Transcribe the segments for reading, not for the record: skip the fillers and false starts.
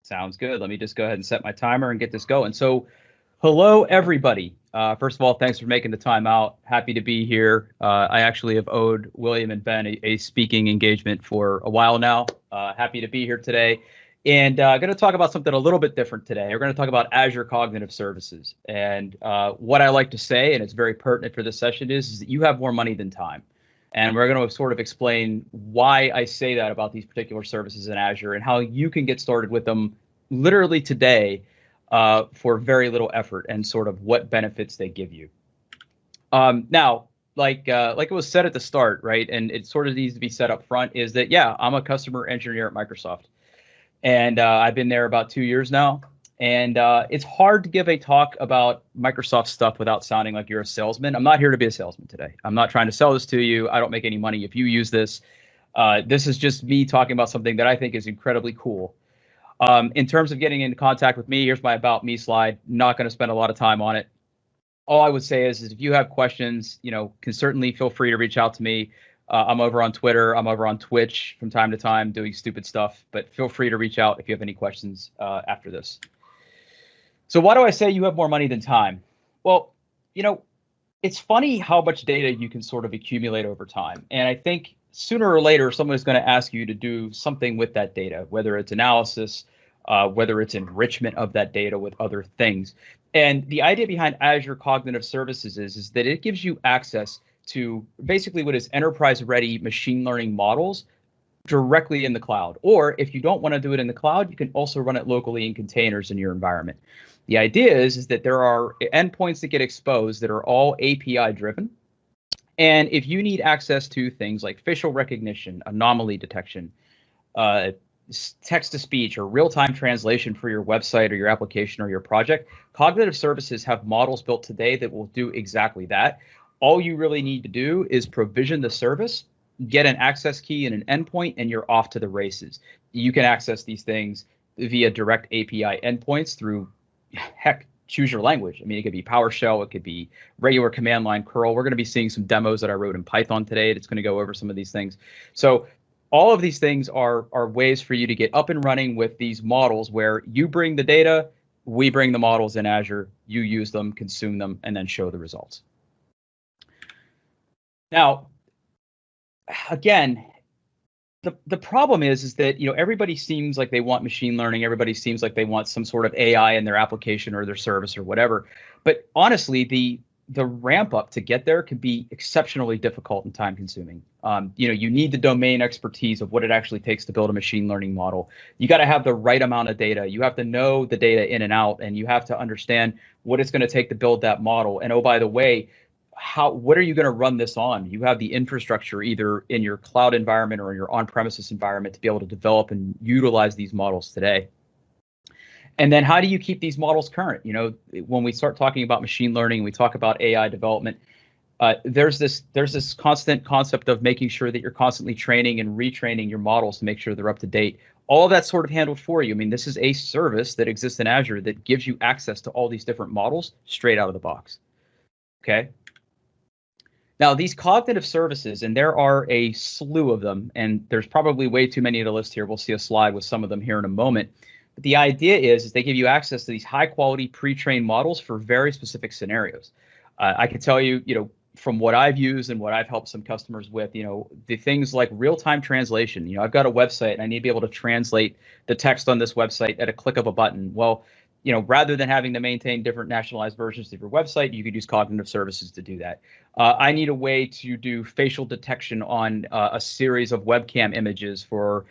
Sounds good. Let me just go ahead and set my timer and get this going. So, hello, everybody. First of all, thanks for making the time out. Happy to be here. I actually have owed William and Ben a speaking engagement for a while now. Happy to be here today. And I'm going to talk about something a little bit different today. We're going to talk about Azure Cognitive Services. And what I like to say, and it's very pertinent for this session, is that you have more money than time. And we're going to sort of explain why I say that about these particular services in Azure and how you can get started with them literally today for very little effort and sort of what benefits they give you. Now, like it was said at the start, right, and it sort of needs to be set up front, is that, yeah, I'm a customer engineer at Microsoft. And I've been there about 2 years now. And it's hard to give a talk about Microsoft stuff without sounding like you're a salesman. I'm not here to be a salesman today. I'm not trying to sell this to you. I don't make any money if you use this. This is just me talking about something that I think is incredibly cool. In terms of getting into contact with me, here's my About Me slide. Not going to spend a lot of time on it. All I would say is if you have questions, can certainly feel free to reach out to me. I'm over on Twitter. I'm over on Twitch from time to time doing stupid stuff. But feel free to reach out if you have any questions after this. So why do I say you have more money than time? Well, it's funny how much data you can sort of accumulate over time. And I think sooner or later, someone is going to ask you to do something with that data, whether it's analysis, whether it's enrichment of that data with other things. And the idea behind Azure Cognitive Services is that it gives you access to basically what is enterprise-ready machine learning models directly in the cloud. Or if you don't want to do it in the cloud, you can also run it locally in containers in your environment. The idea is that there are endpoints that get exposed that are all API driven. And if you need access to things like facial recognition, anomaly detection, text to speech, or real-time translation for your website or your application or your project, Cognitive Services have models built today that will do exactly that. All you really need to do is provision the service, get an access key and an endpoint, and you're off to the races. You can access these things via direct API endpoints through, heck, choose your language. I mean, it could be PowerShell, it could be regular command line curl. We're going to be seeing some demos that I wrote in Python today. It's going to go over some of these things. So all of these things are ways for you to get up and running with these models where you bring the data, we bring the models in Azure, you use them, consume them, and then show the results. Now, again, the problem is that everybody seems like they want machine learning. Everybody seems like they want some sort of AI in their application or their service or whatever. But honestly, the ramp up to get there can be exceptionally difficult and time consuming. You need the domain expertise of what it actually takes to build a machine learning model. You got to have the right amount of data. You have to know the data in and out, and you have to understand what it's going to take to build that model. And oh, by the way, what are you going to run this on? You have the infrastructure either in your cloud environment or in your on-premises environment to be able to develop and utilize these models today. And then how do you keep these models current? When we start talking about machine learning, we talk about AI development, there's this constant concept of making sure that you're constantly training and retraining your models to make sure they're up to date. All of that's sort of handled for you. I mean, this is a service that exists in Azure that gives you access to all these different models straight out of the box. Okay. Now, these cognitive services, and there are a slew of them, and there's probably way too many to list here. We'll see a slide with some of them here in a moment. But the idea is they give you access to these high-quality pre-trained models for very specific scenarios. I can tell you, from what I've used and what I've helped some customers with, the things like real-time translation. I've got a website, and I need to be able to translate the text on this website at a click of a button. Well, rather than having to maintain different nationalized versions of your website, you could use Cognitive Services to do that. I need a way to do facial detection on a series of webcam images for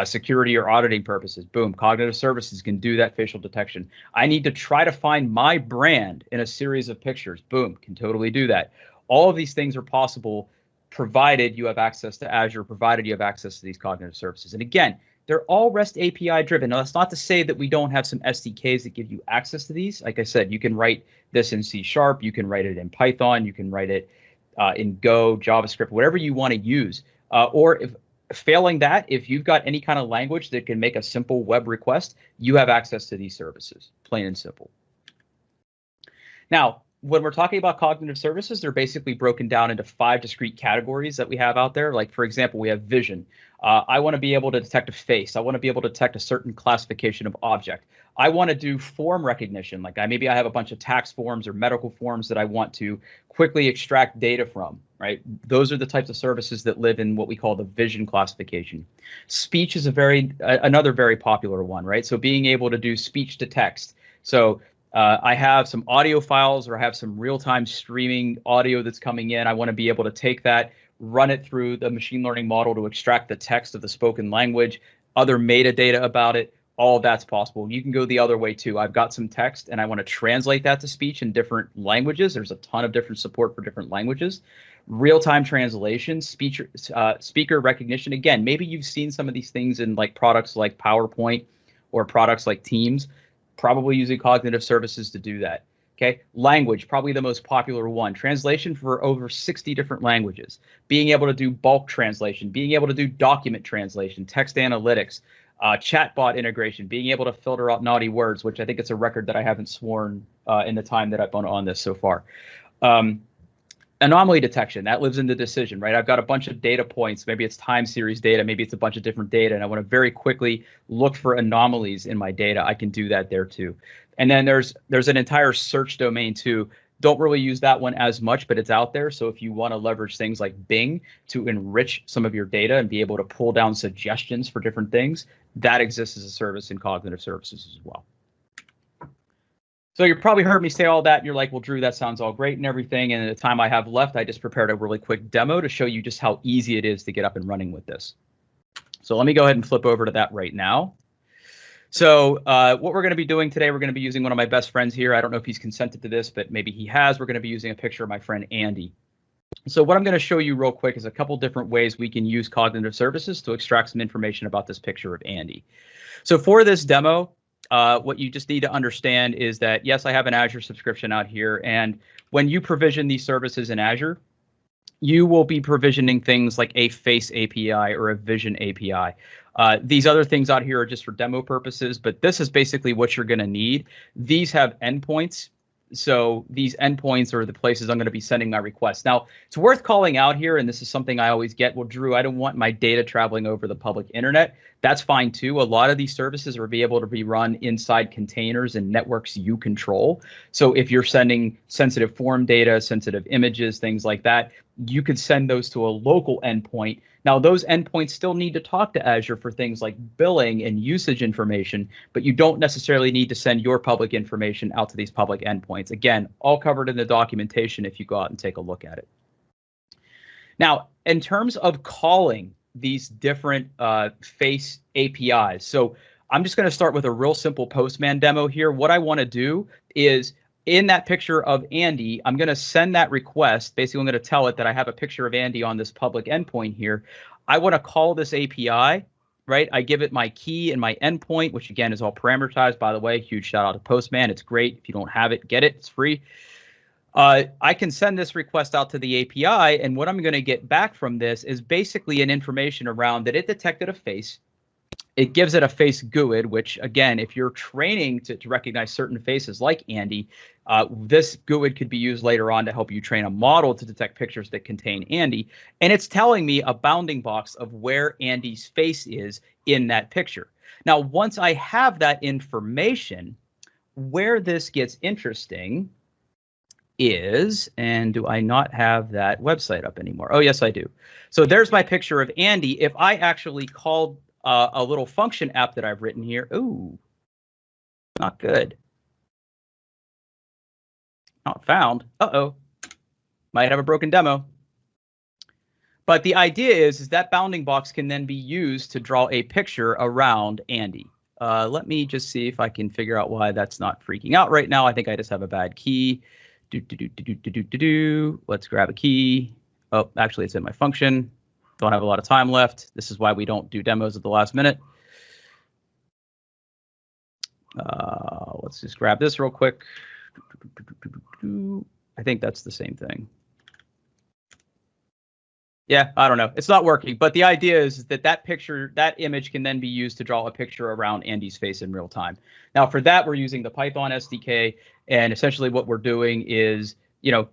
security or auditing purposes. Boom, Cognitive Services can do that facial detection. I need to try to find my brand in a series of pictures. Boom, can totally do that. All of these things are possible provided you have access to Azure, provided you have access to these Cognitive Services. And again, they're all REST API driven. Now, that's not to say that we don't have some SDKs that give you access to these. Like I said, you can write this in C#, you can write it in Python, you can write it in Go, JavaScript, whatever you want to use. Or if failing that, if you've got any kind of language that can make a simple web request, you have access to these services, plain and simple. Now, when we're talking about cognitive services, they're basically broken down into 5 discrete categories that we have out there. Like, for example, we have vision. I want to be able to detect a face. I want to be able to detect a certain classification of object. I want to do form recognition. Like, maybe I have a bunch of tax forms or medical forms that I want to quickly extract data from, right? Those are the types of services that live in what we call the vision classification. Speech is another very popular one, right? So being able to do speech to text. So I have some audio files, or I have some real-time streaming audio that's coming in. I want to be able to take that, run it through the machine learning model to extract the text of the spoken language, other metadata about it. All of that's possible. You can go the other way too. I've got some text and I want to translate that to speech in different languages. There's a ton of different support for different languages. Real-time translation, speaker recognition. Again, maybe you've seen some of these things in like products like PowerPoint or products like Teams. Probably using cognitive services to do that. Okay, language, probably the most popular one. Translation for over 60 different languages. Being able to do bulk translation, being able to do document translation, text analytics, chatbot integration, being able to filter out naughty words, which I think it's a record that I haven't sworn in the time that I've been on this so far. Anomaly detection, that lives in the decision, right? I've got a bunch of data points. Maybe it's time series data. Maybe it's a bunch of different data, and I want to very quickly look for anomalies in my data. I can do that there too. And then there's an entire search domain too. Don't really use that one as much, but it's out there. So if you want to leverage things like Bing to enrich some of your data and be able to pull down suggestions for different things, that exists as a service in cognitive services as well. So you probably heard me say all that, and you're like, well, Drew, that sounds all great and everything. And in the time I have left, I just prepared a really quick demo to show you just how easy it is to get up and running with this. So let me go ahead and flip over to that right now. So what we're going to be doing today, we're going to be using one of my best friends here. I don't know if he's consented to this, but maybe he has. We're going to be using a picture of my friend Andy. So what I'm going to show you real quick is a couple different ways we can use cognitive services to extract some information about this picture of Andy. So for this demo, what you just need to understand is that, yes, I have an Azure subscription out here. And when you provision these services in Azure, you will be provisioning things like a face API or a vision API. These other things out here are just for demo purposes, but this is basically what you're going to need. These have endpoints. So these endpoints are the places I'm going to be sending my requests. Now, it's worth calling out here, and this is something I always get. Well, Drew, I don't want my data traveling over the public internet. That's fine too. A lot of these services are able to be run inside containers and networks you control. So if you're sending sensitive form data, sensitive images, things like that, you could send those to a local endpoint. Now, those endpoints still need to talk to Azure for things like billing and usage information, but you don't necessarily need to send your public information out to these public endpoints. Again, all covered in the documentation if you go out and take a look at it. Now, in terms of calling these different face APIs, so I'm just going to start with a real simple Postman demo here. What I want to do is, in that picture of Andy, I'm going to send that request. Basically, I'm going to tell it that I have a picture of Andy on this public endpoint here. I want to call this API, right? I give it my key and my endpoint, which again is all parameterized, by the way. Huge shout out to Postman. It's great. If you don't have it, get it. It's free. I can send this request out to the API, and what I'm going to get back from this is basically an information around that it detected a face. It gives it a face GUID, which, again, if you're training to recognize certain faces like Andy, this GUID could be used later on to help you train a model to detect pictures that contain Andy. And it's telling me a bounding box of where Andy's face is in that picture. Now, once I have that information, where this gets interesting is, and do I not have that website up anymore? Oh, yes, I do. So there's my picture of Andy. If I actually called a little function app that I've written here. Ooh, not good. Not found. Uh-oh. Might have a broken demo. But the idea is that bounding box can then be used to draw a picture around Andy. Let me just see if I can figure out why that's not freaking out right now. I think I just have a bad key. Let's grab a key. Oh, actually, it's in my function. Don't have a lot of time left. This is why we don't do demos at the last minute. Let's just grab this real quick. I think that's the same thing. Yeah, I don't know. It's not working, but the idea is that that picture, that image can then be used to draw a picture around Andy's face in real time. Now, for that, we're using the Python SDK. And essentially what we're doing is,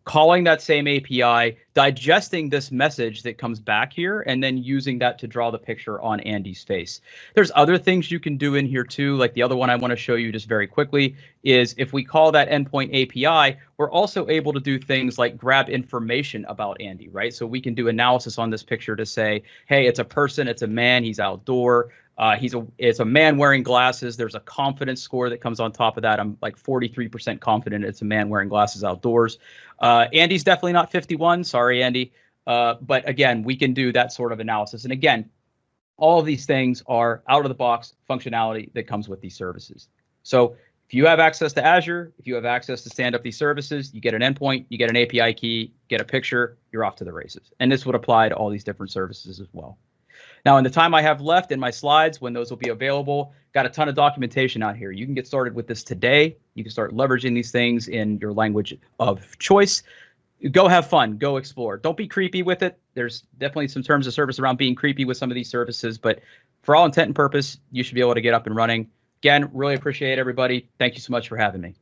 calling that same API, digesting this message that comes back here, and then using that to draw the picture on Andy's face. There's other things you can do in here too. Like the other one I want to show you just very quickly is if we call that endpoint API, we're also able to do things like grab information about Andy, right? So we can do analysis on this picture to say, hey, it's a person, it's a man, he's outdoor. It's a man wearing glasses. There's a confidence score that comes on top of that. I'm like 43% confident it's a man wearing glasses outdoors. Andy's definitely not 51. Sorry, Andy. But again, we can do that sort of analysis. And again, all of these things are out of the box functionality that comes with these services. So if you have access to Azure, if you have access to stand up these services, you get an endpoint, you get an API key, get a picture, you're off to the races. And this would apply to all these different services as well. Now, in the time I have left in my slides, when those will be available, got a ton of documentation out here. You can get started with this today. You can start leveraging these things in your language of choice. Go have fun. Go explore. Don't be creepy with it. There's definitely some terms of service around being creepy with some of these services, but for all intent and purpose, you should be able to get up and running. Again, really appreciate everybody. Thank you so much for having me.